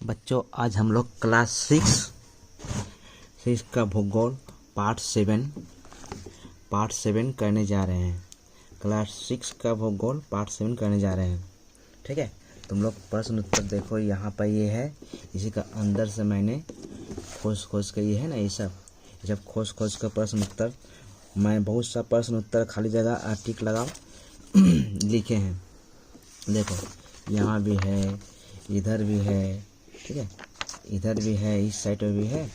बच्चों आज हम लोग क्लास सिक्स का भूगोल पार्ट सेवन करने जा रहे हैं। क्लास 6 का भूगोल पार्ट 7 करने जा रहे हैं। ठीक है, तुम लोग प्रश्न उत्तर देखो। यहाँ पर ये है, इसी का अंदर से मैंने खोज के ये है ना, ये सब खोज का प्रश्न उत्तर, मैं बहुत सा प्रश्न उत्तर खाली जगह टिक लगाओ लिखे हैं। देखो यहाँ भी है, इधर भी है, ठीक है, इधर भी है, इस साइड में भी है,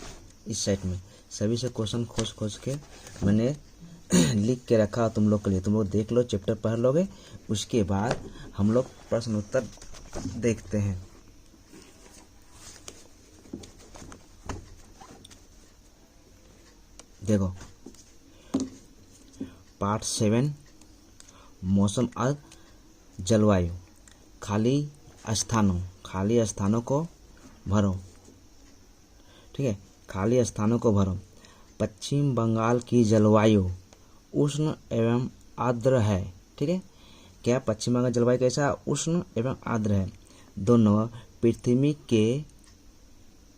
इस साइड में सभी से क्वेश्चन खोज के मैंने लिख के रखा तुम लोग के लिए। तुम लोग देख लो, चैप्टर पढ़ लोगे, उसके बाद हम लोग प्रश्न उत्तर देखते हैं। देखो पार्ट 7 मौसम और जलवायु, खाली स्थानों को भरो। ठीक है, खाली स्थानों को भरो। पश्चिम बंगाल की जलवायु उष्ण एवं आर्द्र है। ठीक है, क्या पश्चिम बंगाल जलवायु कैसा? उष्ण एवं आर्द्र है। 2 नंबर,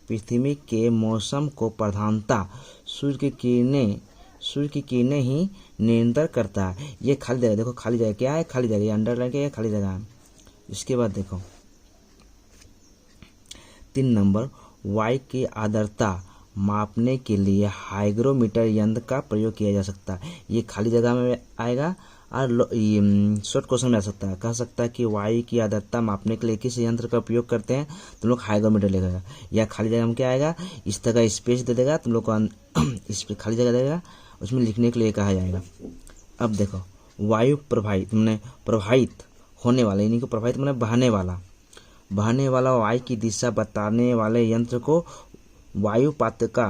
पृथ्वी के मौसम को प्रधानता सूर्य की किरणें ही नियंत्रण करता है। ये खाली जगह, देखो खाली जगह क्या है? खाली जगह, ये अंडरलाइन किया है, खाली जगह है। इसके बाद देखो 3 नंबर, वायु की आर्द्रता मापने के लिए हाइग्रोमीटर यंत्र का प्रयोग किया जा सकता है। ये खाली जगह में आएगा और शॉर्ट क्वेश्चन में आ सकता है। कह सकता है कि वायु की आर्द्रता मापने के लिए किस यंत्र का उपयोग करते हैं? तुम लोग हाइग्रोमीटर लिखेगा। या खाली जगह में क्या आएगा? इस तरह स्पेस दे देगा तुम लोग को, इस पर खाली जगह देगा, उसमें लिखने के लिए कहा जाएगा। अब देखो वायु प्रवाहित होने वाले, यानी कि प्रवाहित मतलब बहने वाला वायु की दिशा बताने वाले यंत्र को वायु पाताका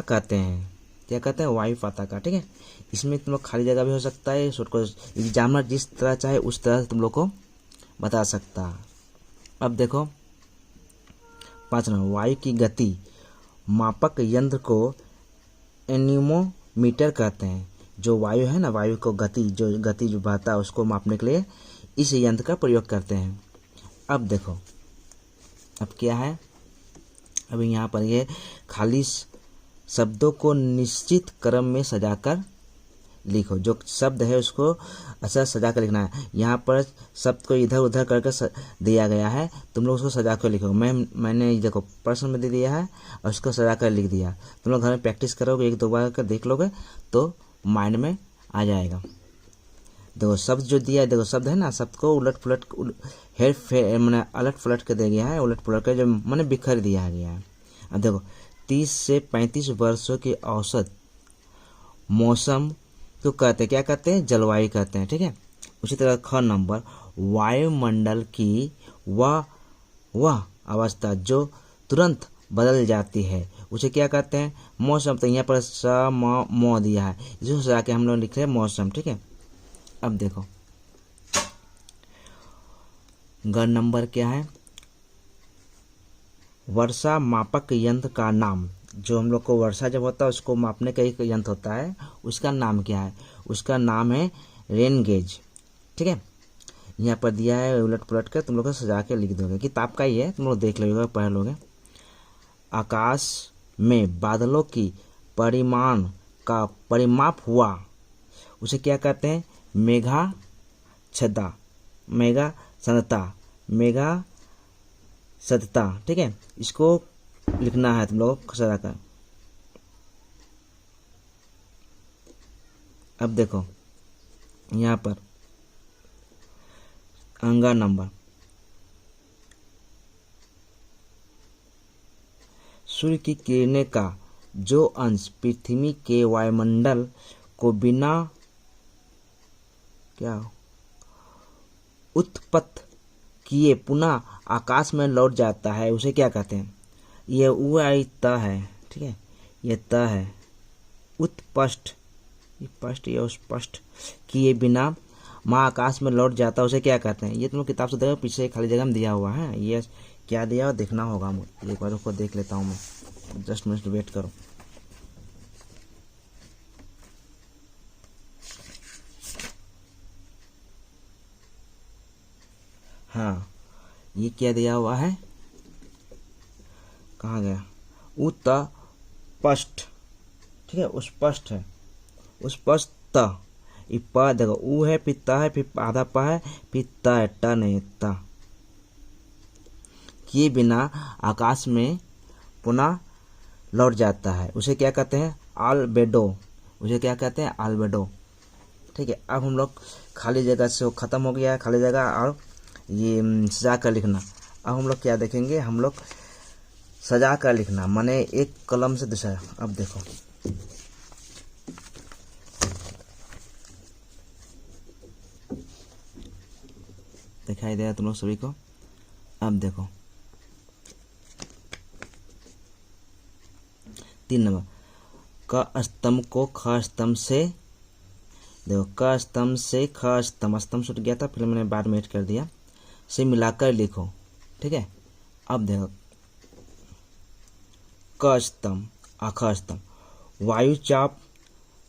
कहते हैं। क्या कहते हैं? वायु पाताका। ठीक है, इसमें तुम लोग खाली जगह भी हो सकता है, एग्जामिनर जिस तरह चाहे उस तरह से तुम लोग को बता सकता है। अब देखो 5 नंबर, वायु की गति मापक यंत्र को एनीमोमीटर कहते हैं। जो वायु है ना, वायु को गति जो बहता है उसको मापने के लिए इस यंत्र का प्रयोग करते हैं। अब देखो अब क्या है, अभी यहाँ पर ये खाली शब्दों को निश्चित क्रम में सजाकर लिखो। जो शब्द है उसको अच्छा सजा कर लिखना है। यहाँ पर शब्द को इधर उधर करके दिया गया है, तुम लोग उसको सजा कर लिखो। मैंने देखो प्रश्न में दे दिया है और उसको सजा कर लिख दिया। तुम लोग घर में प्रैक्टिस करोगे, 1-2 बार कर देख लोगे तो माइंड में आ जाएगा। देखो शब्द जो दिया है, देखो शब्द है ना, शब्द को उलट पुलट मैंने अलट पलट के दे गया है, उलट पुलट के जो मैंने बिखर दिया गया है। अब देखो 30 से 35 वर्षों की औसत मौसम को कहते हैं, क्या कहते हैं? जलवायु कहते हैं। ठीक है, उसी तरह 6 नंबर, वायुमंडल की वह अवस्था जो तुरंत बदल जाती है उसे क्या कहते हैं? मौसम। तो यहाँ पर म दिया है, इसको सजा के हम लोग लिख रहे हैं मौसम। ठीक है, अब देखो ग नंबर क्या है? वर्षा मापक यंत्र का नाम। जो हम लोग को वर्षा जब होता है उसको मापने का एक यंत्र होता है, उसका नाम क्या है? उसका नाम है रेन गेज। ठीक है, यहाँ पर दिया है, उलट पुलट कर तुम लोग को सजा के लिख दोगे। किताब का ही है, तुम लोग देख लोगे, पढ़ लोगे। आकाश में बादलों की परिमाण का परिमाप हुआ उसे क्या कहते हैं? मेघा सतता। ठीक है, इसको लिखना है तुम लोगों को सजा कर। अब देखो यहाँ पर अंगा नंबर, सूर्य की किरणें का जो अंश पृथ्वी के वायुमंडल को बिना उत्पत्त किए पुनः आकाश में लौट जाता है उसे क्या कहते हैं? ये त है। ठीक है, ये त है। उत्पष्ट किए बिना महाआकाश में लौट जाता है उसे क्या कहते हैं? ये तुम लोग किताब से देखो, पीछे खाली जगह में दिया हुआ है। ये क्या दिया हुआ देखना होगा, मुझे एक बार उसको देख लेता हूँ मैं। जस्ट मिनट वेट करो। हाँ, ये क्या दिया हुआ है, कहाँ गया, उत्पष्ट, ठीक है, उत्पष्ट है, उत्पष्ट त, ये प देखो ऊ है, फिर त है, फिर आधा प है, फिर त है, ट नहीं त, किए बिना आकाश में पुनः लौट जाता है, उसे क्या कहते हैं, आल्बेडो, उसे क्या कहते हैं, आल्बेडो। ठीक है, अब हम लोग खाली जगह से खत्म हो गया है, खाली जगह और ये सजा कर लिखना। अब हम लोग क्या देखेंगे, हम लोग सजा कर लिखना, माने एक कलम से दूसरा। अब देखो दिखाई दे रहा तुम लोग सभी को। अब देखो 3 नंबर, क स्तंभ को ख स्तंभ से, देखो क स्तंभ से ख स्तंभ, स्तंभ छूट गया था, फिर मैंने बाद में ऐड कर दिया, से मिलाकर लिखो। ठीक है, अब देखो क स्तंभ ख स्तंभ, वायु चाप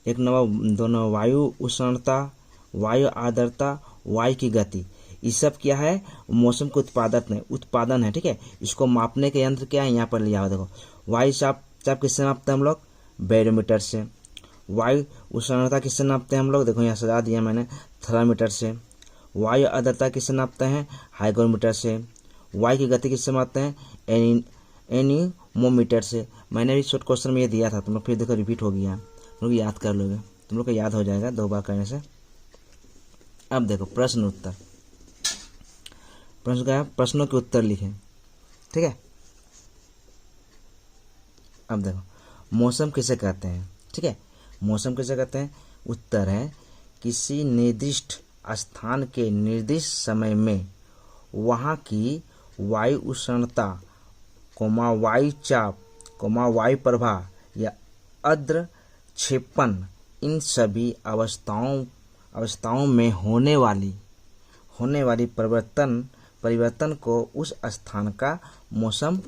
1 नंबर, 2 नंबर वायु उष्णता, वायु आर्द्रता, वायु की गति, ये सब क्या है, मौसम के उत्पादन है। ठीक है, इसको मापने के यंत्र क्या है, यहाँ पर लिया हुआ देखो। वायु चाप किससे नापते हैं हम लोग, बैरोमीटर से। वायु उष्णता किससे नापते हैं हम लोग, देखो यहाँ सजा दिया मैंने, थर्मामीटर से। वायु आर्द्रता किससे नापते हैं, हाइग्रोमीटर से। वायु की गति किससे मापते हैं, एनीमोमीटर से। मैंने भी शॉर्ट क्वेश्चन में ये दिया था, तुम लोग फिर देखो रिपीट हो गया, तुम लोग याद कर लोगे, तुम लोग को याद हो जाएगा 2 बार करने से। अब देखो प्रश्न उत्तर, प्रश्न क्या है, प्रश्नों के उत्तर लिखें। ठीक है, अब देखो मौसम किसे कहते हैं। ठीक है, मौसम किसे कहते हैं, उत्तर है किसी निर्दिष्ट स्थान के निर्दिष्ट समय में वहाँ की वायु उष्णता, वायु चाप, वायु प्रवाह या आर्द्र क्षेपण, इन सभी अवस्थाओं में होने वाली परिवर्तन को उस स्थान का मौसम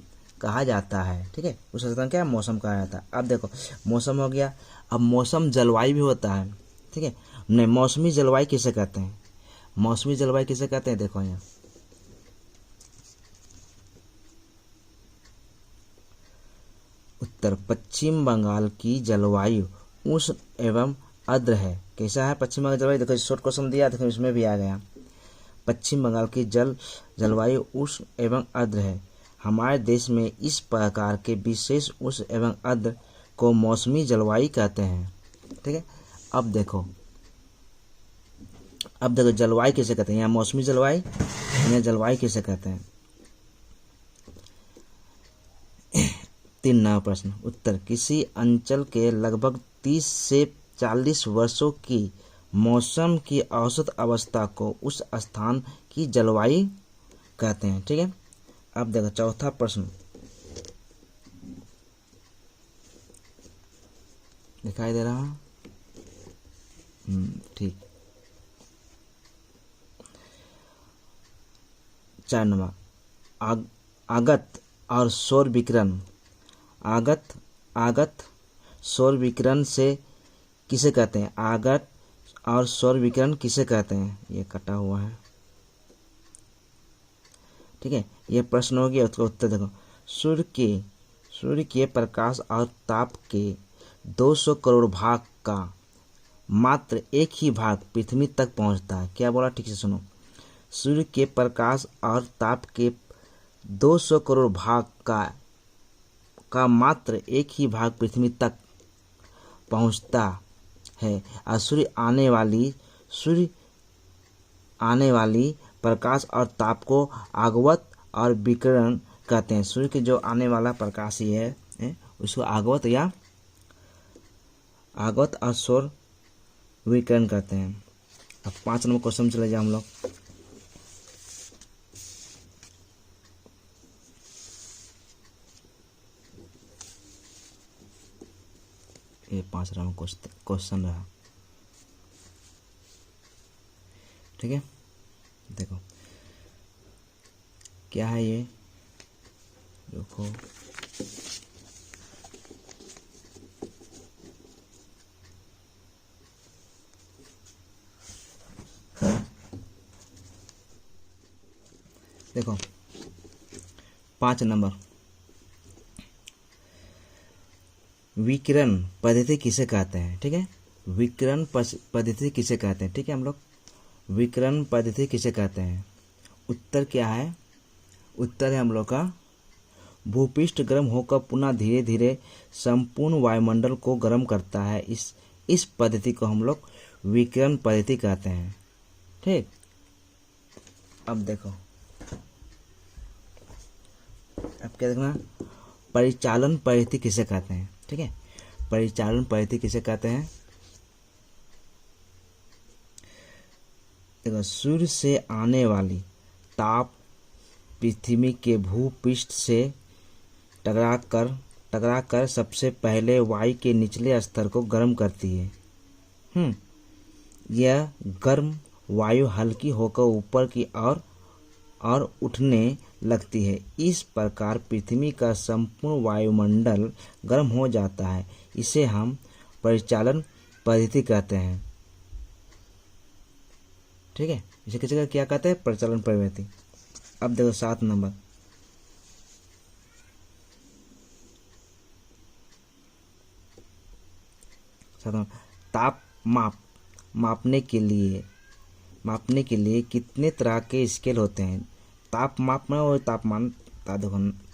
कहा जाता है। ठीक है, उस स्थान क्या मौसम कहा जाता है। अब देखो मौसम हो गया, अब मौसम जलवायु भी होता है। ठीक है, नहीं मौसमी जलवायु किसे कहते हैं, मौसमी जलवायु किसे कहते हैं, देखो यहाँ उत्तर, पश्चिम बंगाल की जलवायु उष्ण एवं आर्द्र है। कैसा है पश्चिम बंगाल जलवायु, देखो शॉर्ट क्वेश्चन दिया, देखो इसमें भी आ गया, पश्चिम बंगाल की जलवायु उष्ण एवं आर्द्र है। हमारे देश में इस प्रकार के विशेष उष्ण एवं आर्द्र को मौसमी जलवायु कहते हैं। ठीक है, अब देखो जलवायु किसे कहते हैं, यहाँ मौसमी जलवायु, यहाँ जलवायु किसे कहते हैं। 3 नंबर प्रश्न उत्तर, किसी अंचल के लगभग 30 से 40 वर्षों की मौसम की औसत अवस्था को उस स्थान की जलवायु कहते हैं। ठीक है, अब देखो चौथा प्रश्न दिखाई दे रहा, ठीक। 4 नंबर, आगत और सौर विकिरण, आगत सौर विकिरण से किसे कहते हैं, आगत और सौर विकिरण किसे कहते हैं, ये कटा हुआ है। ठीक है, ये प्रश्न हो गया, उसका उत्तर देखो, सूर्य के प्रकाश और ताप के 200 करोड़ भाग का मात्र एक ही भाग पृथ्वी तक पहुंचता है। क्या बोला, ठीक से सुनो, सूर्य के प्रकाश और ताप के 200 करोड़ भाग का मात्र एक ही भाग पृथ्वी तक पहुंचता है, और सूर्य आने वाली प्रकाश और ताप को आगवत और विकिरण कहते हैं। सूर्य के जो आने वाला प्रकाश ही है उसको आगवत और सौर विकिरण कहते हैं। अब 5 नंबर क्वेश्चन चले जाए हम लोग। ये 5 नंबर क्वेश्चन रहा। ठीक है, देखो क्या है ये, देखो 5 नंबर, विकिरण पद्धति किसे कहते हैं? ठीक है, विकिरण पद्धति किसे कहते हैं? ठीक है, हम लोग विकिरण पद्धति किसे कहते हैं? उत्तर क्या है? उत्तर है हम लोग का भूपृष्ठ गर्म होकर पुनः धीरे धीरे संपूर्ण वायुमंडल को गर्म करता है। इस पद्धति को हम लोग विकिरण पद्धति कहते हैं। ठीक, अब देखो, अब क्या देखना, परिचालन पद्धति किसे कहते हैं? ठीक है, परिचालन पद्धति किसे कहते हैं? देखो, सूर्य से आने वाली ताप पृथ्वी के भूपृष्ठ से टकराकर सबसे पहले वायु के निचले स्तर को गर्म करती है। यह गर्म वायु हल्की होकर ऊपर की ओर उठने लगती है। इस प्रकार पृथ्वी का संपूर्ण वायुमंडल गर्म हो जाता है। इसे हम परिचालन पद्धति कहते हैं। ठीक है, इसे किसी का क्या कहते हैं? परिचालन पद्धति। अब देखो 7 नंबर, ताप मापने के लिए कितने तरह के स्केल होते हैं? ताप मापना और तापमान,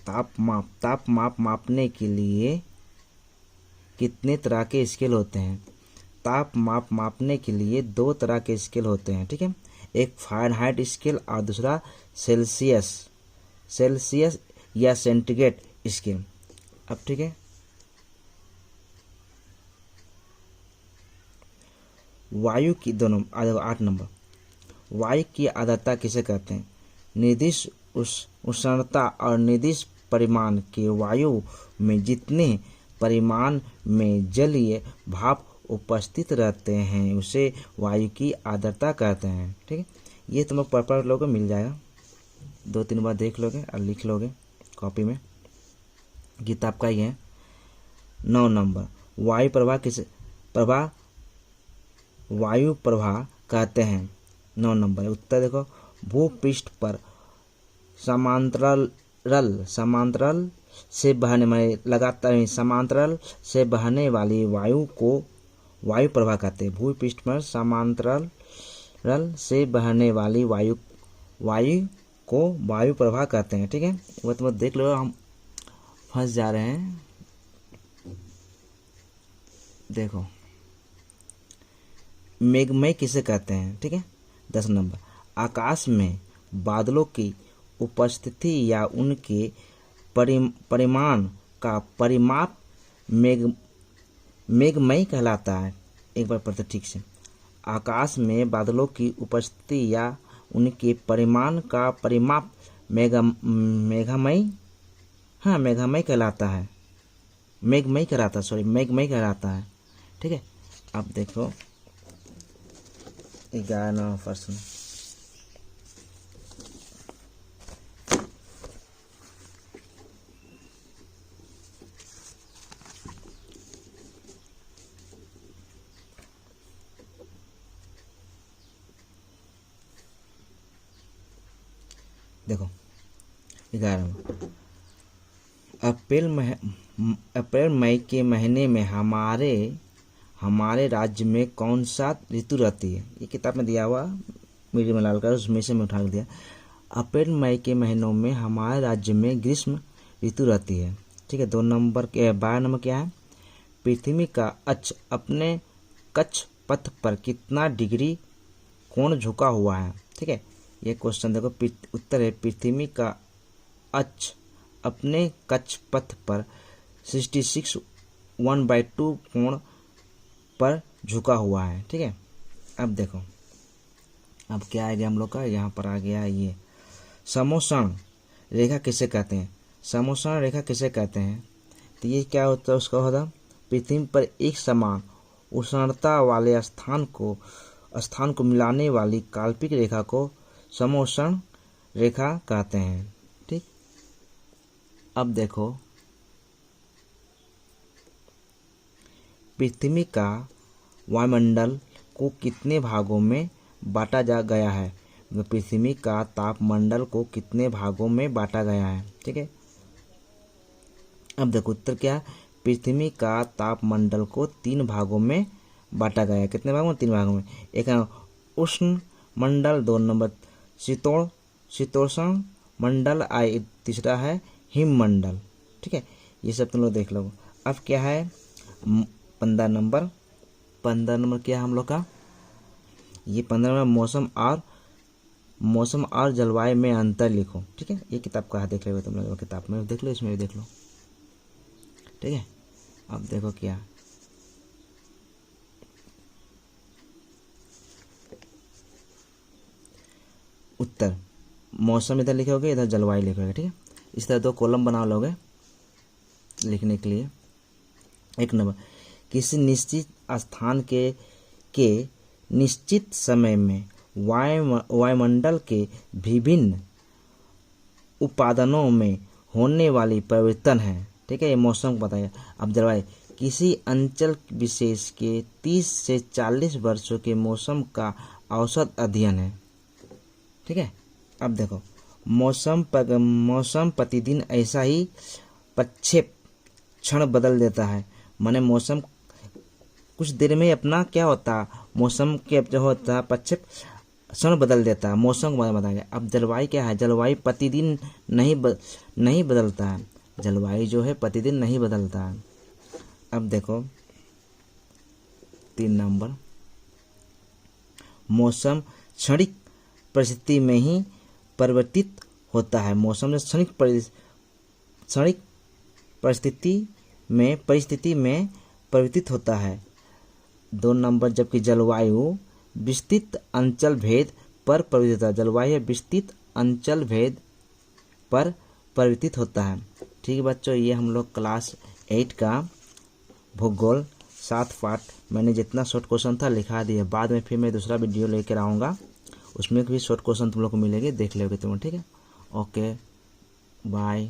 ताप मापने के लिए कितने तरह के स्केल होते हैं? ताप मापने के लिए 2 तरह के स्केल होते हैं। ठीक है, एक फ़ारेनहाइट स्केल और दूसरा सेल्सियस या सेंटीग्रेड स्केल। अब ठीक है, वायु की दोनों 8 नंबर, वायु की आर्द्रता किसे कहते हैं? निर्दिष्ट उष्णता और निर्दिष्ट परिमाण के वायु में जितने परिमाण में जलीय भाप उपस्थित रहते हैं उसे वायु की आर्द्रता कहते हैं। ठीक है, ये तुम लोग पढ़ लोगे, मिल जाएगा, 2-3 बार देख लोगे और लिख लोगे कॉपी में, किताब का ही है। 9 नंबर, वायु प्रवाह कहते हैं। 9 नंबर उत्तर देखो, भूपृष्ठ पर समांतराल से बहने वाली वायु को वायु प्रवाह कहते हैं। भूपृष्ठ पर समांतराल से बहने वाली वायु को वायु प्रवाह कहते हैं। ठीक है, वो तुम देख लो, हम फंस जा रहे हैं। देखो, मेघमय किसे कहते हैं? ठीक है, 10 नंबर, आकाश में बादलों की उपस्थिति या उनके परिमाण का परिमाप मेघमय कहलाता है। एक बार पढ़ते ठीक से, आकाश में बादलों की उपस्थिति या उनके परिमाण का परिमाप मेघमय कहलाता है। मेघमय कहलाता है। ठीक है, अब देखो 11 प्रश्न, देखो 11 अप्रैल मई के महीने में हमारे राज्य में कौन सा ऋतु रहती है? ये किताब में दिया हुआ, मीडियम में लाल कर, उसमें से मैं उठा के दिया। अप्रैल मई के महीनों में हमारे राज्य में ग्रीष्म ऋतु रहती है। ठीक है, 12 नंबर क्या है? पृथ्वी का अक्ष अपने कक्ष पथ पर कितना डिग्री कोण झुका हुआ है? ठीक है, ये क्वेश्चन देखो, उत्तर है पृथ्वी का अक्ष अपने कक्ष पथ पर 66 1/2 कोण पर झुका हुआ है। ठीक है, अब देखो, अब क्या आ गया हम लोग का, यहाँ पर आ गया ये समोषण रेखा किसे कहते हैं? समोषण रेखा किसे कहते हैं? तो ये क्या होता है, उसका होता पृथ्वी पर एक समान उष्णता वाले स्थान को मिलाने वाली काल्पनिक रेखा को समोषण रेखा कहते हैं। ठीक, अब देखो, पृथ्वी का वायुमंडल को कितने भागों में बांटा जा गया है? पृथ्वी का तापमंडल को कितने भागों में बांटा गया है। ठीक है, अब देखो उत्तर क्या है, पृथ्वी का तापमंडल को 3 भागों में बांटा गया है। कितने भागों में? 3 भागों में। एक है उष्ण मंडल, 2 नंबर शीतोष्ण मंडल, तीसरा है हिममंडल। ठीक है, ये सब तुम लोग देख लो। अब क्या है 15 नंबर क्या है हम लोग का, ये 15 नंबर मौसम और जलवायु में अंतर लिखो। ठीक है, ये किताब का है, देख लो तुम लोग, किताब में देख लो, इसमें भी देख लो। ठीक है, अब देखो क्या उत्तर, मौसम इधर लिखोगे, इधर जलवायु लिखोगे। ठीक है, इस तरह 2 कॉलम बना लोगे लिखने के लिए। 1 नंबर, किसी निश्चित स्थान के निश्चित समय में वायुमंडल के विभिन्न उपादानों में होने वाली परिवर्तन है। ठीक है, ये मौसम को बताएगा। अब जलवायु किसी अंचल विशेष के 30 से 40 वर्षों के मौसम का औसत अध्ययन है। ठीक है, अब देखो मौसम प्रतिदिन ऐसा ही प्रक्षेप क्षण बदल देता है। माने मौसम कुछ देर में अपना क्या होता है, मौसम के जो होता है प्रक्षेप क्षण बदल देता है, मौसम को बताएगा। अब जलवायु क्या है, जलवायु प्रतिदिन नहीं बदलता है, जलवायु जो है प्रतिदिन नहीं बदलता है। अब देखो 3 नंबर, मौसम क्षणिक परिस्थिति में ही परिवर्तित होता है। मौसम जो क्षणिक परिस्थिति में परिवर्तित होता है। 2 नंबर, जबकि जलवायु विस्तृत अंचल भेद पर परिवर्तित होता है। जलवायु विस्तृत अंचल भेद पर परिवर्तित होता है। ठीक है बच्चों, ये हम लोग क्लास 8 का भूगोल 7 पार्ट मैंने जितना शॉर्ट क्वेश्चन था लिखा दिया। बाद में फिर मैं दूसरा वीडियो लेकर आऊँगा, उसमें भी शॉर्ट क्वेश्चन तुम लोग को मिलेंगे, देख लोगे तुम। ठीक है, ओके बाय।